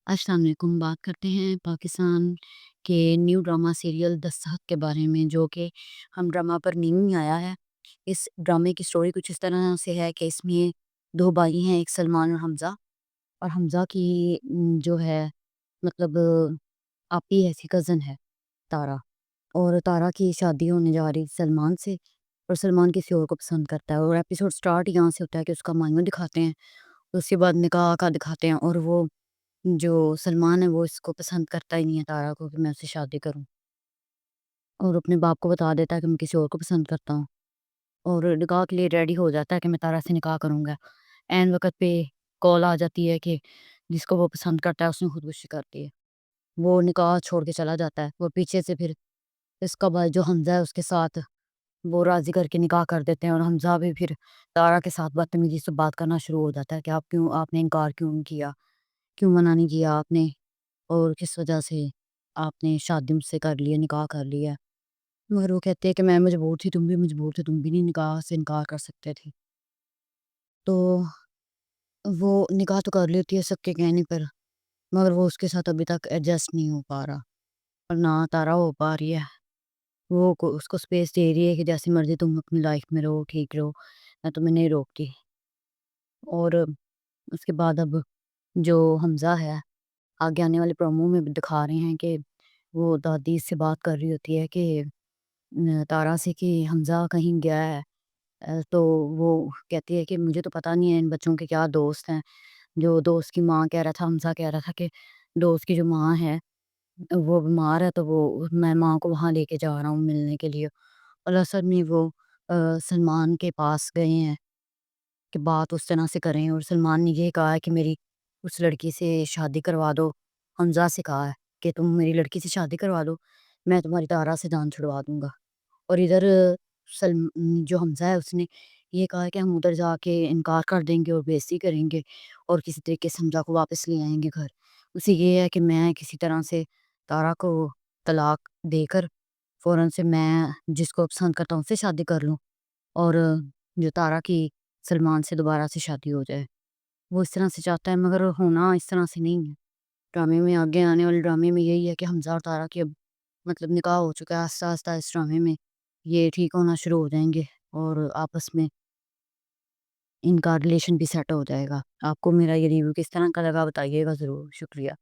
अस्सलाम वालेकुम। बात करते हैं पाकिस्तान के न्यू ड्रामा सीरियल दस्तखत के बारे में, जो कि हम ड्रामा पर न्यू आया है। इस ड्रामे की स्टोरी कुछ इस तरह से है कि इसमें 2 भाई हैं, एक सलमान और हमज़ा। और हमज़ा की जो है मतलब आपी ऐसी कज़न है तारा। और तारा की शादी होने जा रही सलमान से, और सलमान किसी और को पसंद करता है। और एपिसोड स्टार्ट यहाँ से होता है कि उसका मायना दिखाते हैं, उसके बाद निकाह का दिखाते हैं। और वो जो सलमान है वो इसको पसंद करता ही नहीं है तारा को, कि मैं उससे शादी करूँ। और अपने बाप को बता देता है कि मैं किसी और को पसंद करता हूँ। और निकाह के लिए रेडी हो जाता है कि मैं तारा से निकाह करूँगा। ऐन वक़्त पे कॉल आ जाती है कि जिसको वो पसंद करता है उसने खुदकुशी कर दी है। वो निकाह छोड़ के चला जाता है। वो पीछे से फिर इसका भाई जो हमज़ा है उसके साथ वो राज़ी करके निकाह कर देते हैं। और हमज़ा भी फिर तारा के साथ बदतमीज़ी से बात करना शुरू हो जाता है कि आपने इनकार क्यों किया? क्यों मना नहीं किया आपने? और किस वजह से आपने शादी मुझसे कर ली है, निकाह कर लिया है? मगर वो कहते हैं कि मैं मजबूर थी, तुम भी मजबूर थे, तुम भी नहीं निकाह से इनकार कर सकते थे। तो वो निकाह तो कर ली होती है सबके कहने पर, मगर वो उसके साथ अभी तक एडजस्ट नहीं हो पा रहा, और ना तारा हो पा रही है। वो उसको स्पेस दे रही है कि जैसी मर्जी तुम अपनी लाइफ में रहो, ठीक रहो, मैं तुम्हें नहीं रोकती। और उसके बाद अब जो हमज़ा है, आगे आने वाले प्रोमो में भी दिखा रहे हैं कि वो दादी से बात कर रही होती है कि तारा से कि हमज़ा कहीं गया है। तो वो कहती है कि मुझे तो पता नहीं है इन बच्चों के क्या दोस्त हैं। जो दोस्त की माँ कह रहा था, हमज़ा कह रहा था कि दोस्त की जो माँ है वो बीमार है, तो वो मैं माँ को वहाँ लेके जा रहा हूँ मिलने के लिए। और असल में वो सलमान के पास गए हैं कि बात उस तरह से करें, और सलमान ने ये कहा है कि मेरी उस लड़की से शादी करवा दो। हमज़ा से कहा है कि तुम मेरी लड़की से शादी करवा दो, मैं तुम्हारी तारा से जान छुड़वा दूँगा। और इधर जो हमज़ा है उसने ये कहा है कि हम उधर जाके इनकार कर देंगे और बेइज़्ज़ती करेंगे, और किसी तरीके से हमज़ा को वापस ले आएँगे घर। उसे ये है कि मैं किसी तरह से तारा को तलाक देकर फ़ौरन से मैं जिसको पसंद करता हूँ उससे शादी कर लूँ, और जो तारा की सलमान से दोबारा से शादी हो जाए। वो इस तरह से चाहता है, मगर होना इस तरह से नहीं है। ड्रामे में आगे आने वाले ड्रामे में यही है कि हमज़ा और तारा की अब मतलब निकाह हो चुका है। आहिस्ता-आहिस्ता इस ड्रामे में ये ठीक होना शुरू हो जाएँगे, और आपस में इनका रिलेशन भी सेट हो जाएगा। आपको मेरा ये रिव्यू किस तरह का लगा बताइएगा ज़रूर। शुक्रिया।